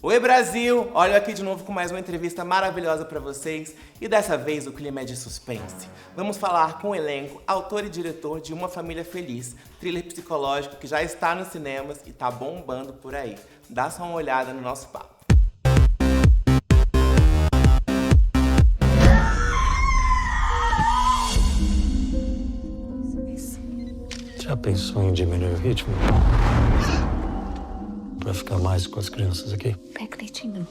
Oi Brasil! Olha eu aqui de novo com mais uma entrevista maravilhosa pra vocês e dessa vez o clima é de suspense. Vamos falar com o elenco, autor e diretor de Uma Família Feliz, thriller psicológico que já está nos cinemas e tá bombando por aí. Dá só uma olhada no nosso papo. Já pensou em diminuir o ritmo? Pra ficar mais com as crianças aqui? Pega leitinho.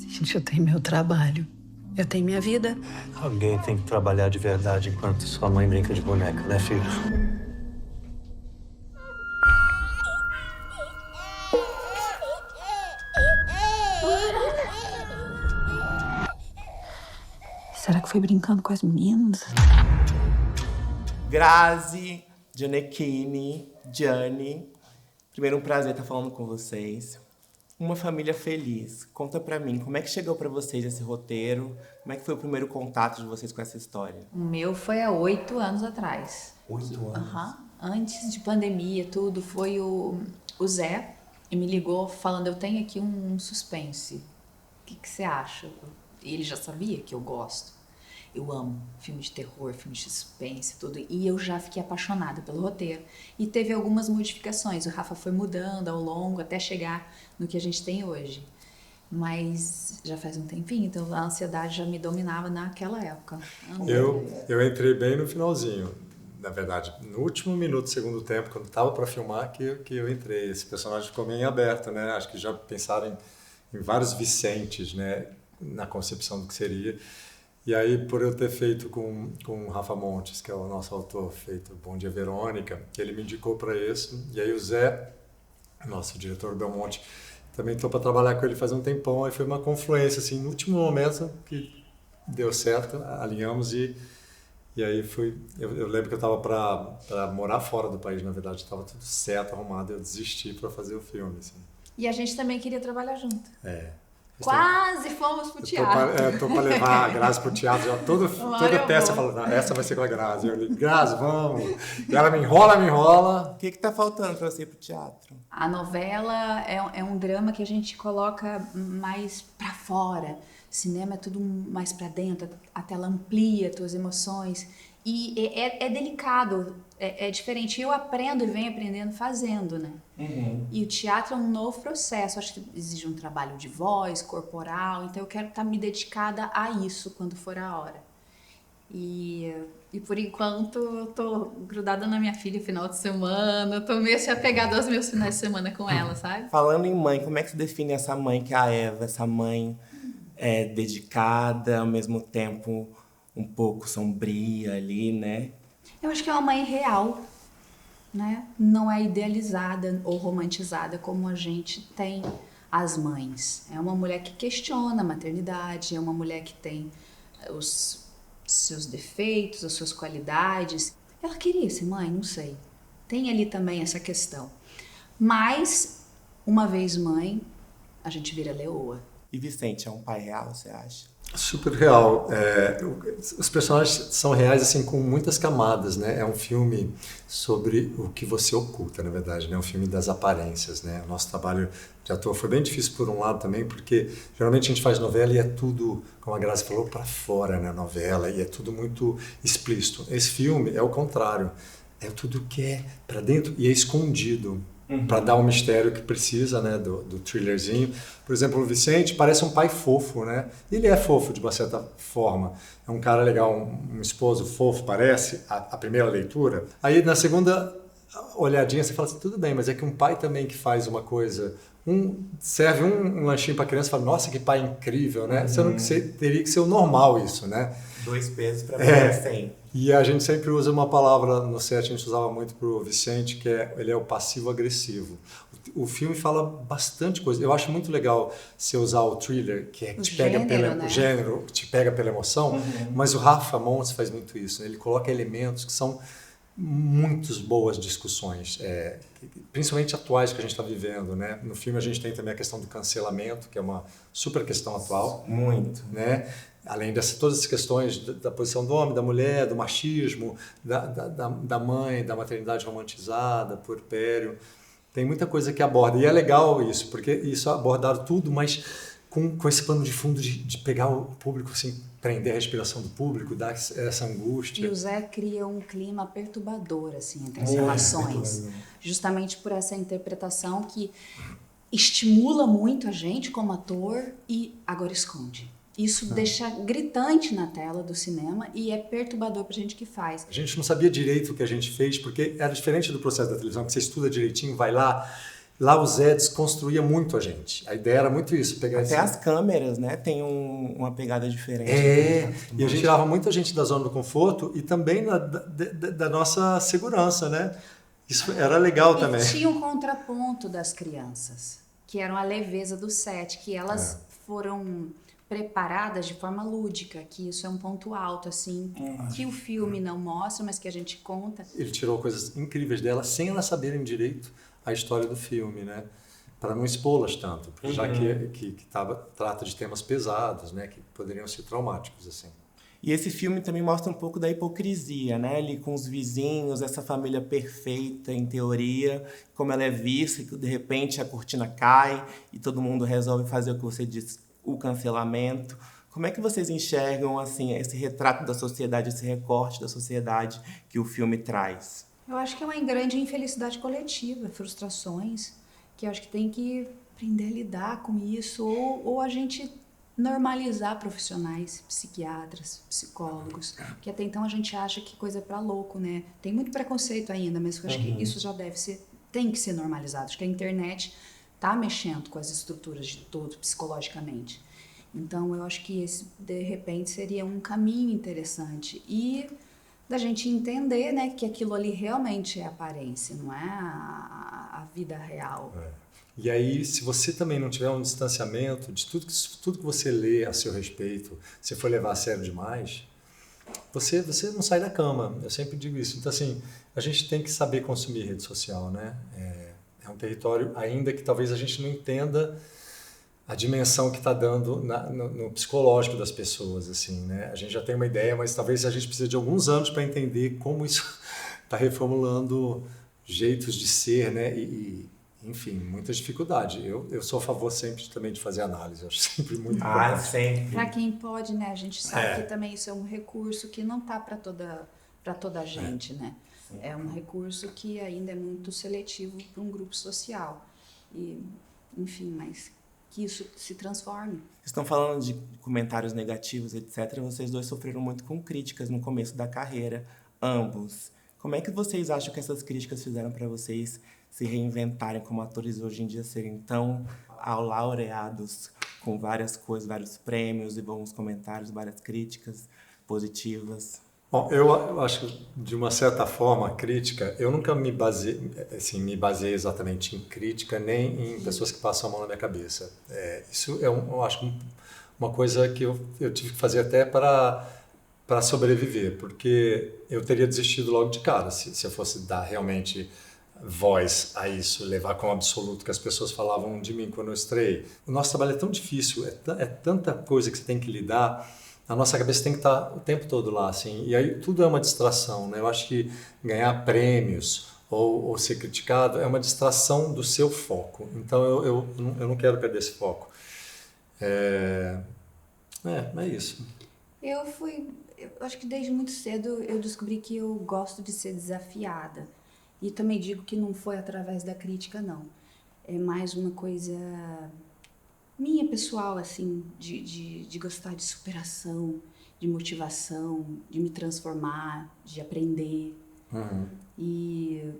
Gente, eu tenho meu trabalho. Eu tenho minha vida. Alguém tem que trabalhar de verdade enquanto sua mãe brinca de boneca, né, filho? Será que foi brincando com as meninas? Grazi, Gianecchini, Gianni. Primeiro, um prazer estar falando com vocês. Uma Família Feliz. Conta pra mim, como é que chegou pra vocês esse roteiro? Como é que foi o primeiro contato de vocês com essa história? O meu foi há 8 anos atrás. 8 anos? Antes de pandemia, tudo, foi o Zé e me ligou falando, eu tenho aqui um suspense. O que você acha? E ele já sabia que eu gosto. Eu amo filme de terror, filme de suspense, tudo. E eu já fiquei apaixonada pelo roteiro. E teve algumas modificações. O Rafa foi mudando ao longo até chegar no que a gente tem hoje. Mas já faz um tempinho, então a ansiedade já me dominava naquela época. Eu entrei bem no finalzinho. Na verdade, no último minuto do segundo tempo, quando estava para filmar, que eu entrei. Esse personagem ficou meio aberto, né? Acho que já pensaram em vários Vicentes, né? Na concepção do que seria. E aí, por eu ter feito com o Rafa Montes, que é o nosso autor, feito Bom Dia Verônica, ele me indicou para isso. E aí o Zé, nosso diretor Belmonte, também estou para trabalhar com ele faz um tempão. Aí foi uma confluência, assim, no último momento que deu certo, alinhamos e aí foi... Eu lembro que eu estava para morar fora do país, na verdade, estava tudo certo, arrumado, eu desisti para fazer o filme. Assim. E a gente também queria trabalhar junto. É. Quase fomos pro teatro. Tô para levar a Grazi pro teatro. Já toda peça eu falo, não, essa vai ser com a Grazi. Eu digo, Grazi, vamos. E ela me enrola. O que tá faltando pra você ir pro teatro? A novela é um drama que a gente coloca mais pra fora. Cinema é tudo mais pra dentro. A tela amplia tuas emoções. E é delicado, é diferente. Eu aprendo e venho aprendendo fazendo, né? Uhum. E o teatro é um novo processo. Acho que exige um trabalho de voz, corporal. Então eu quero estar me dedicada a isso quando for a hora. E por enquanto eu tô grudada na minha filha final de semana. Eu tô meio assim apegada aos meus finais de semana com ela, sabe? Falando em mãe, como é que se define essa mãe que é a Eva? Essa mãe dedicada, ao mesmo tempo um pouco sombria ali, né? Eu acho que é uma mãe real, né? Não é idealizada ou romantizada como a gente tem as mães. É uma mulher que questiona a maternidade, é uma mulher que tem os seus defeitos, as suas qualidades. Ela queria ser mãe? Não sei. Tem ali também essa questão. Mas, uma vez mãe, a gente vira leoa. E Vicente é um pai real, você acha? Super real. Os personagens são reais assim com muitas camadas, né? É um filme sobre o que você oculta, na verdade, né? É um filme das aparências, né? O nosso trabalho de ator foi bem difícil por um lado também, porque geralmente a gente faz novela e é tudo, como a Grazi falou, para fora, né? Novela, e é tudo muito explícito. Esse filme é o contrário. É tudo que é para dentro e é escondido. Para dar o mistério que precisa, né, do thrillerzinho. Por exemplo, o Vicente parece um pai fofo, né? Ele é fofo de uma certa forma. É um cara legal, um esposo fofo, parece, a primeira leitura. Aí na segunda olhadinha você fala assim, tudo bem, mas é que um pai também que faz uma coisa, serve um lanchinho para a criança e fala, nossa, que pai incrível, né? Teria que ser o normal isso, né? 2 pesos para mulher 100. E a gente sempre usa uma palavra no set, a gente usava muito pro Vicente, que ele é o passivo-agressivo. O filme fala bastante coisa. Eu acho muito legal você usar o thriller, que te pega pelo gênero, te pega pela emoção, mas o Rafa Montes faz muito isso. Né? Ele coloca elementos que são muitas boas discussões, principalmente atuais que a gente está vivendo, né? No filme a gente tem também a questão do cancelamento, que é uma super questão atual. Muito. Né? Além de todas as questões da posição do homem, da mulher, do machismo, da mãe, da maternidade romantizada, puerpério. Tem muita coisa que aborda. E é legal isso, porque isso abordaram tudo, mas com esse pano de fundo de pegar o público, assim, prender a respiração do público, dar essa angústia. E o Zé cria um clima perturbador, assim, entre as relações. Justamente por essa interpretação que estimula muito a gente como ator e agora esconde. Isso deixa gritante na tela do cinema e é perturbador pra gente que faz. A gente não sabia direito o que a gente fez, porque era diferente do processo da televisão, que você estuda direitinho, vai lá. Lá o Zé desconstruía muito a gente. A ideia era muito isso. Pegar Até as câmeras, né, tem uma pegada diferente. E a gente tirava muita gente da zona do conforto e também da nossa segurança, né? Isso era legal também. E tinha um contraponto das crianças, que eram a leveza do set, que elas foram preparadas de forma lúdica, que isso é um ponto alto, assim, que o filme não mostra, mas que a gente conta. Ele tirou coisas incríveis dela sem elas saberem direito a história do filme, né? Para não expô-las tanto, já que trata de temas pesados, né? Que poderiam ser traumáticos, assim. E esse filme também mostra um pouco da hipocrisia, né? Ali com os vizinhos, essa família perfeita, em teoria, como ela é vista, que de repente a cortina cai e todo mundo resolve fazer o que você disse, o cancelamento. Como é que vocês enxergam assim esse retrato da sociedade, esse recorte da sociedade que o filme traz? Eu acho que é uma grande infelicidade coletiva, frustrações, que eu acho que tem que aprender a lidar com isso, ou a gente normalizar profissionais, psiquiatras, psicólogos, que até então a gente acha que coisa é pra louco, né? Tem muito preconceito ainda, mas eu acho que isso já tem que ser normalizado. Acho que a internet tá mexendo com as estruturas de todo psicologicamente. Então eu acho que esse, de repente, seria um caminho interessante e da gente entender, né, que aquilo ali realmente é aparência, não é a vida real. E aí, se você também não tiver um distanciamento de tudo que você lê a seu respeito, se for levar a sério demais, você não sai da cama. Eu sempre digo isso. Então, assim, a gente tem que saber consumir rede social, né? É um território, ainda que talvez a gente não entenda a dimensão que está dando no psicológico das pessoas, assim, né? A gente já tem uma ideia, mas talvez a gente precise de alguns anos para entender como isso está reformulando jeitos de ser, né? Enfim, muita dificuldade. Eu sou a favor sempre também de fazer análise, eu acho sempre muito importante. Sempre. Para quem pode, né? A gente sabe que também isso é um recurso que não tá para toda a gente, né? É um recurso que ainda é muito seletivo para um grupo social. E, enfim, mas que isso se transforme. Vocês estão falando de comentários negativos, etc. Vocês dois sofreram muito com críticas no começo da carreira, ambos. Como é que vocês acham que essas críticas fizeram para vocês se reinventarem como atores hoje em dia, serem tão laureados com várias coisas, vários prêmios e bons comentários, várias críticas positivas? Bom, eu acho que, de uma certa forma, a crítica, eu nunca me baseei exatamente em crítica, nem em pessoas que passam a mão na minha cabeça. Isso eu acho uma coisa que eu tive que fazer até para sobreviver, porque eu teria desistido logo de cara se eu fosse dar realmente voz a isso, levar como absoluto que as pessoas falavam de mim quando eu estreiei. O nosso trabalho é tão difícil, é tanta coisa que você tem que lidar, a nossa cabeça tem que estar o tempo todo lá, assim, e aí tudo é uma distração, né? Eu acho que ganhar prêmios ou ser criticado é uma distração do seu foco, então eu não quero perder esse foco. É isso. Eu acho que desde muito cedo eu descobri que eu gosto de ser desafiada. E também digo que não foi através da crítica, não. É mais uma coisa minha, pessoal, assim, de gostar de superação, de motivação, de me transformar, de aprender. E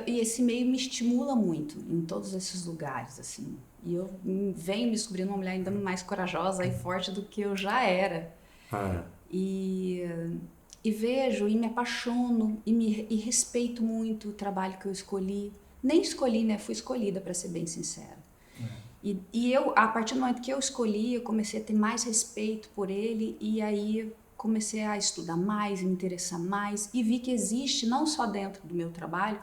esse meio me estimula muito em todos esses lugares, assim. E eu venho me descobrindo uma mulher ainda mais corajosa e forte do que eu já era. E vejo, e me apaixono, e respeito muito o trabalho que eu escolhi. Nem escolhi, né? Fui escolhida, para ser bem sincera. E eu, a partir do momento que eu escolhi, eu comecei a ter mais respeito por ele, e aí comecei a estudar mais, me interessar mais, e vi que existe, não só dentro do meu trabalho,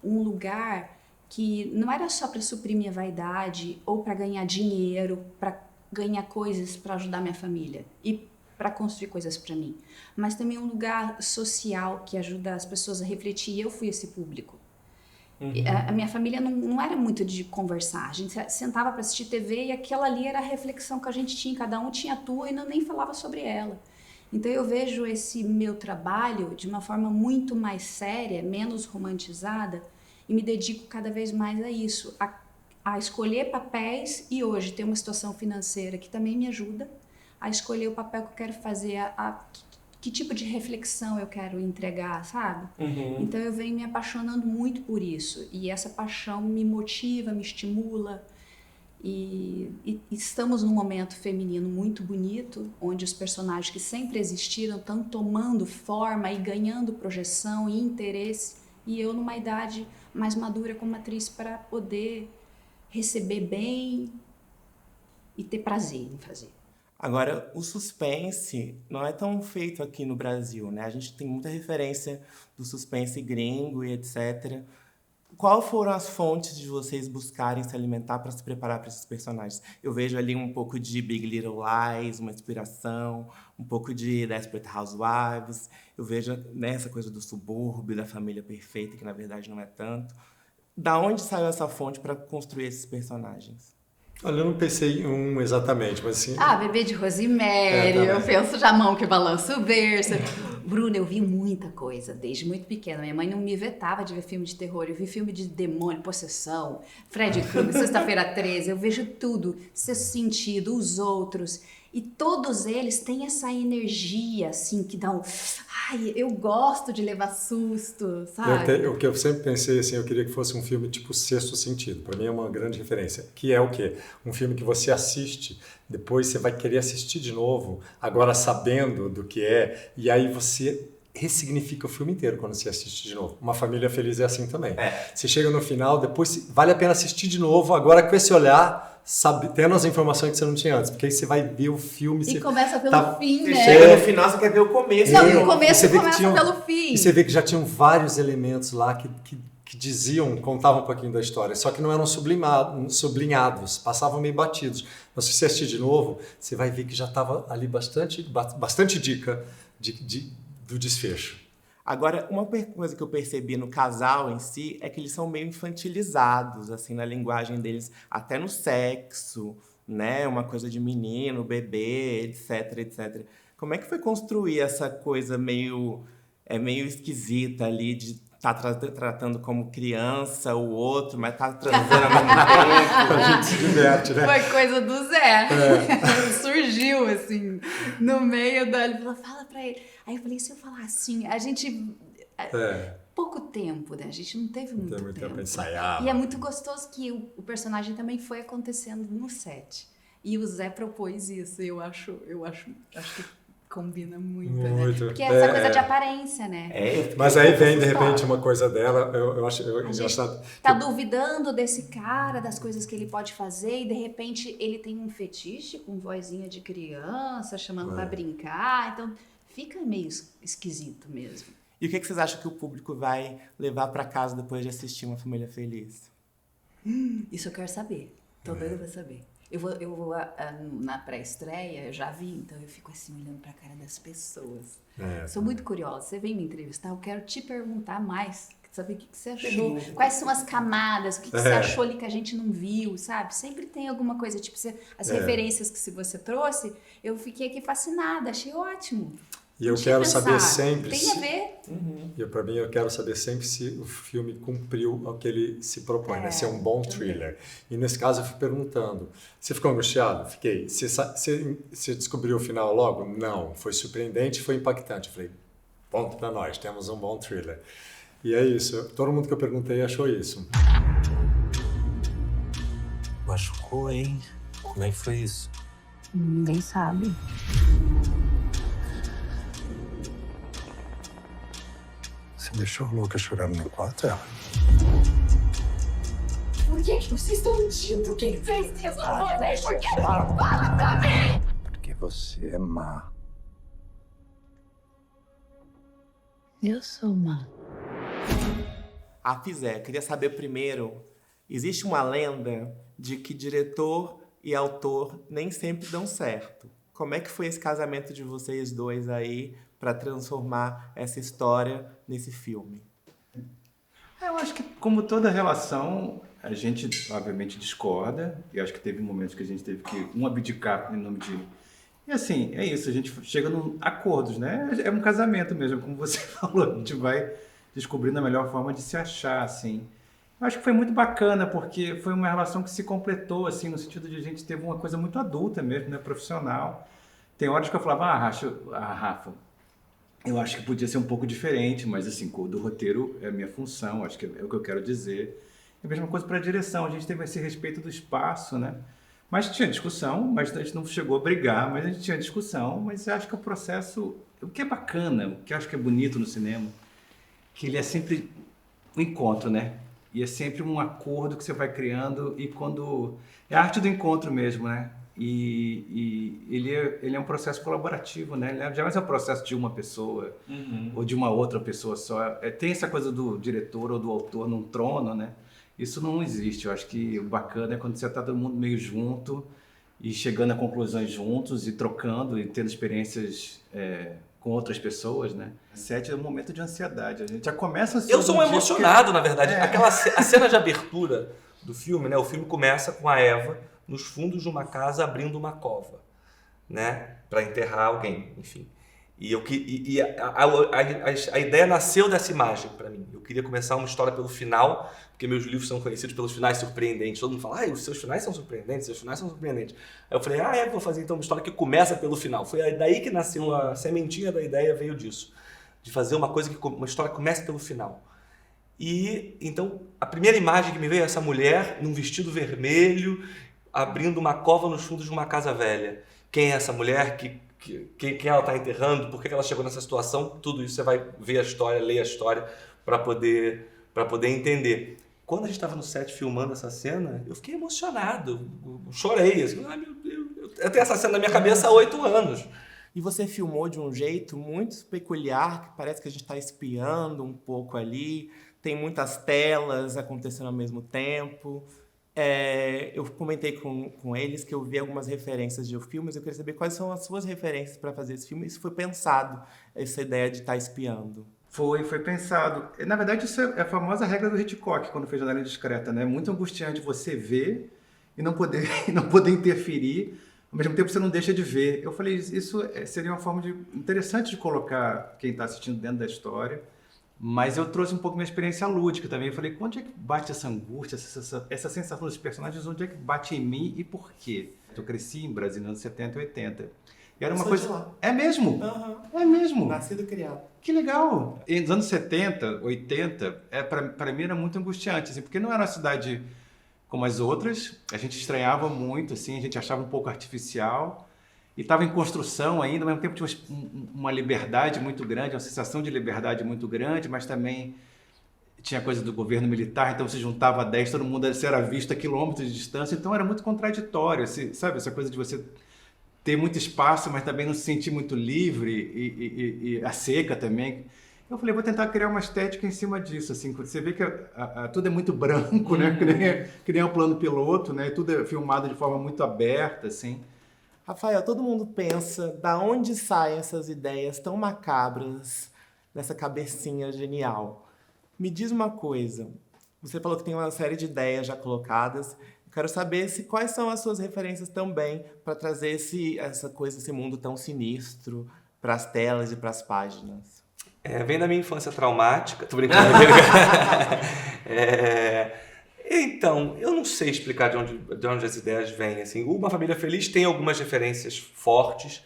um lugar que não era só para suprir minha vaidade, ou para ganhar dinheiro, para ganhar coisas para ajudar minha família, e para construir coisas para mim, mas também um lugar social que ajuda as pessoas a refletir, e eu fui esse público. A minha família não era muito de conversar. A gente sentava para assistir TV e aquela ali era a reflexão que a gente tinha. Cada um tinha a tua e nem falava sobre ela. Então eu vejo esse meu trabalho de uma forma muito mais séria, menos romantizada, e me dedico cada vez mais a isso, a escolher papéis, e hoje ter uma situação financeira que também me ajuda a escolher o papel que eu quero fazer, que tipo de reflexão eu quero entregar, sabe? Então eu venho me apaixonando muito por isso, e essa paixão me motiva, me estimula. E estamos num momento feminino muito bonito, onde os personagens que sempre existiram estão tomando forma e ganhando projeção e interesse, e eu numa idade mais madura como atriz para poder receber bem e ter prazer em fazer. Agora, o suspense não é tão feito aqui no Brasil, né? A gente tem muita referência do suspense gringo e etc. Qual foram as fontes de vocês buscarem se alimentar para se preparar para esses personagens? Eu vejo ali um pouco de Big Little Lies, uma inspiração, um pouco de Desperate Housewives. Eu vejo essa coisa do subúrbio, da família perfeita, que na verdade não é tanto. Da onde saiu essa fonte para construir esses personagens? Olha, eu não pensei em um exatamente, mas assim... Bebê de Rosemary, eu penso já Mão que Balança o Berço. Bruna, eu vi muita coisa, desde muito pequena. Minha mãe não me vetava de ver filme de terror. Eu vi filme de demônio, possessão, Freddy Krueger, Sexta-feira 13. Eu vejo tudo, Sexto Sentido, Os Outros. E todos eles têm essa energia, assim, que dá um... Ai, eu gosto de levar susto, sabe? O que eu sempre pensei, assim, eu queria que fosse um filme tipo Sexto Sentido. Para mim é uma grande referência. Que é o quê? Um filme que você assiste, depois você vai querer assistir de novo, agora sabendo do que é, e aí você ressignifica o filme inteiro quando você assiste de novo. Uma Família Feliz é assim também. Você chega no final, depois vale a pena assistir de novo, agora com esse olhar... tendo as informações que você não tinha antes, porque aí você vai ver o filme... E começa pelo fim, né? Você chega no final, você quer ver o começo. Não, e o começo começa pelo fim. E você vê que já tinham vários elementos lá que diziam, contavam um pouquinho da história, só que não eram sublinhados, passavam meio batidos. Mas se você assistir de novo, você vai ver que já estava ali bastante dica do desfecho. Agora, uma coisa que eu percebi no casal em si é que eles são meio infantilizados, assim, na linguagem deles, até no sexo, né? Uma coisa de menino, bebê, etc, etc. Como é que foi construir essa coisa meio esquisita ali de estar tratando como criança o outro, mas tá transando ao mesmo tempo? A gente se diverte, né? Foi coisa do Zé. Surgiu, assim, no meio da... Ele falou, fala pra ele. Aí eu falei, se eu falar assim, a gente... Pouco tempo, né? A gente não teve muito tempo para ensaiar. E é muito gostoso que o personagem também foi acontecendo no set. E o Zé propôs isso. Eu acho que combina muito, né? Porque é essa coisa de aparência, né? Mas aí vem, de repente, uma coisa dela, eu acho engraçado. Tá duvidando desse cara, das coisas que ele pode fazer, e de repente ele tem um fetiche com vozinha de criança, chamando pra brincar, então fica meio esquisito mesmo. E o que vocês acham que o público vai levar pra casa depois de assistir Uma Família Feliz? Isso eu quero saber. Tô doida pra saber. Eu vou na pré-estreia, eu já vi, então eu fico assim olhando pra cara das pessoas. Sou muito curiosa. Você vem me entrevistar, eu quero te perguntar mais, saber o que você achou, quais são as camadas, o que você achou ali que a gente não viu, sabe? Sempre tem alguma coisa, tipo, as referências que você trouxe, eu fiquei aqui fascinada, achei ótimo. E eu quero saber sempre... Tem a ver. Para mim, eu quero saber sempre se o filme cumpriu o que ele se propõe, né? Se é um bom thriller. E nesse caso, eu fui perguntando, você ficou angustiado? Fiquei. Você descobriu o final logo? Não. Foi surpreendente, foi impactante. Eu falei, ponto para nós, temos um bom thriller. E é isso. Todo mundo que eu perguntei achou isso. Machucou, hein? Como é que foi isso? Ninguém sabe. Você deixou a louca chorando no quarto, ela? Por que vocês estão mentindo? Quem fez isso com vocês? Por que não fala pra mim? Porque você é má. Eu sou má. Zé, queria saber primeiro, existe uma lenda de que diretor e autor nem sempre dão certo. Como é que foi esse casamento de vocês dois aí para transformar essa história nesse filme? Eu acho que, como toda relação, a gente, obviamente, discorda. E acho que teve momentos que a gente teve que abdicar em nome de... E assim, é isso, a gente chega num acordos, né? É um casamento mesmo, como você falou. A gente vai descobrindo a melhor forma de se achar, assim. Eu acho que foi muito bacana, porque foi uma relação que se completou, assim, no sentido de a gente teve uma coisa muito adulta mesmo, né? Profissional. Tem horas que eu falava, Rafa, eu acho que podia ser um pouco diferente, mas assim, o do roteiro é a minha função, acho que é o que eu quero dizer. É a mesma coisa para a direção, a gente teve esse respeito do espaço, né? Mas tinha discussão, mas a gente não chegou a brigar, mas a gente tinha discussão, mas eu acho que o processo, o que é bacana, o que eu acho que é bonito no cinema, que ele é sempre um encontro, né? E é sempre um acordo que você vai criando e quando... É a arte do encontro mesmo, né? E ele é um processo colaborativo, né? Ele jamais é um processo de uma pessoa ou de uma outra pessoa só. Tem essa coisa do diretor ou do autor num trono, né? Isso não existe. Eu acho que o bacana é quando você está todo mundo meio junto e chegando a conclusões juntos e trocando e tendo experiências com outras pessoas, né? 7 é um momento de ansiedade. A gente já começa Eu sou um emocionado, na verdade. A cena de abertura do filme, né? O filme começa com a Eva nos fundos de uma casa abrindo uma cova, né? Para enterrar alguém, enfim. E a ideia nasceu dessa imagem para mim. Eu queria começar uma história pelo final, porque meus livros são conhecidos pelos finais surpreendentes. Todo mundo fala, os seus finais são surpreendentes, seus finais são surpreendentes. Aí eu falei, vou fazer então uma história que começa pelo final. Foi daí que nasceu a sementinha da ideia, veio disso. De fazer uma história que comece pelo final. E então a primeira imagem que me veio é essa mulher num vestido vermelho, abrindo uma cova nos fundos de uma casa velha. Quem é essa mulher? Quem ela está enterrando? Por que ela chegou nessa situação? Tudo isso você vai ver a história, ler a história para poder entender. Quando a gente estava no set filmando essa cena, eu fiquei emocionado, eu chorei. Assim, meu Deus, eu tenho essa cena na minha cabeça há 8 anos. E você filmou de um jeito muito peculiar, que parece que a gente está espiando um pouco ali. Tem muitas telas acontecendo ao mesmo tempo. Eu comentei com eles que eu vi algumas referências de filmes. Eu queria saber quais são as suas referências para fazer esse filme. Isso foi pensado, essa ideia de estar espiando? Foi pensado. Na verdade, isso é a famosa regra do Hitchcock, quando fez Janela Indiscreta, né? Muito angustiante você ver e não poder interferir. Ao mesmo tempo, você não deixa de ver. Eu falei, isso seria uma forma interessante de colocar quem está assistindo dentro da história. Mas eu trouxe um pouco minha experiência lúdica também. Eu falei, onde é que bate essa angústia, essa sensação dos personagens, onde é que bate em mim e por quê? Eu cresci em Brasília nos anos 70 e 80. E era uma coisa... Lá. É mesmo? Uhum. É mesmo. Nascido e criado. Que legal. E nos anos 70, 80, para mim era muito angustiante, assim, porque não era uma cidade como as outras. A gente estranhava muito, assim, a gente achava um pouco artificial. E estava em construção ainda, ao mesmo tempo tinha uma liberdade muito grande, uma sensação de liberdade muito grande, mas também tinha coisa do governo militar, então se juntava 10, todo mundo era visto a quilômetros de distância, então era muito contraditório, assim, sabe? Essa coisa de você ter muito espaço, mas também não se sentir muito livre e a seca também. Eu falei, vou tentar criar uma estética em cima disso, assim, você vê que tudo é muito branco, né? Que nem o plano piloto, né? Tudo é filmado de forma muito aberta, assim. Rafael, todo mundo pensa da onde saem essas ideias tão macabras dessa cabecinha genial. Me diz uma coisa, você falou que tem uma série de ideias já colocadas, eu quero saber quais são as suas referências também para trazer esse mundo tão sinistro para as telas e para as páginas. Vem da minha infância traumática, tô brincando. Então, eu não sei explicar de onde as ideias vêm. Assim. Uma Família Feliz tem algumas referências fortes.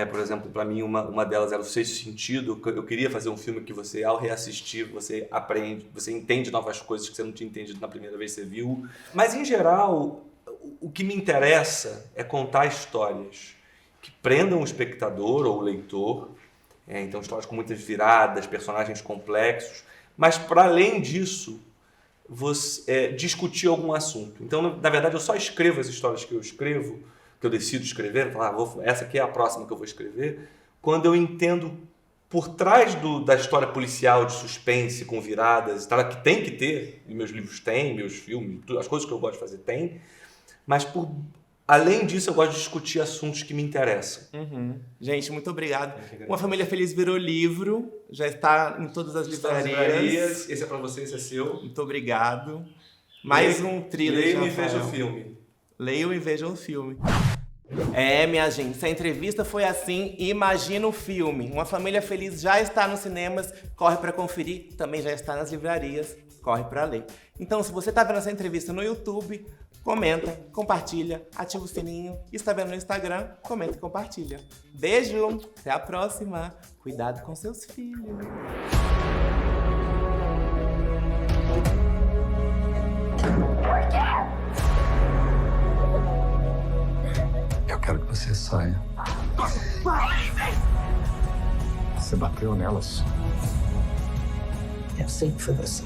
Por exemplo, para mim, uma delas era o Sexto Sentido. Eu queria fazer um filme que você, ao reassistir, você aprende, você entende novas coisas que você não tinha entendido na primeira vez que você viu. Mas, em geral, o que me interessa é contar histórias que prendam o espectador ou o leitor. Então, histórias com muitas viradas, personagens complexos. Mas, para além disso, você discutir algum assunto. Então, na verdade, eu só escrevo as histórias que eu escrevo, que eu decido escrever, falar, essa aqui é a próxima que eu vou escrever, quando eu entendo por trás da história policial, de suspense, com viradas e tal, que tem que ter, e meus livros têm, meus filmes, as coisas que eu gosto de fazer tem, mas por Além disso, eu gosto de discutir assuntos que me interessam. Gente, muito obrigado. Uma Família Feliz virou livro, já está em todas as livrarias. Esse é pra você, esse é seu. Muito obrigado. Mais um thriller. Leiam e Rafael. vejam o filme. Leiam e vejam o filme. Minha gente, se a entrevista foi assim, imagina o filme. Uma Família Feliz já está nos cinemas, corre para conferir, também já está nas livrarias, corre para ler. Então, se você está vendo essa entrevista no YouTube, comenta, compartilha, ativa o sininho. E está vendo no Instagram, comenta e compartilha. Beijo, até a próxima. Cuidado com seus filhos. Eu quero que você saia. Você bateu nelas. Eu sei que foi você.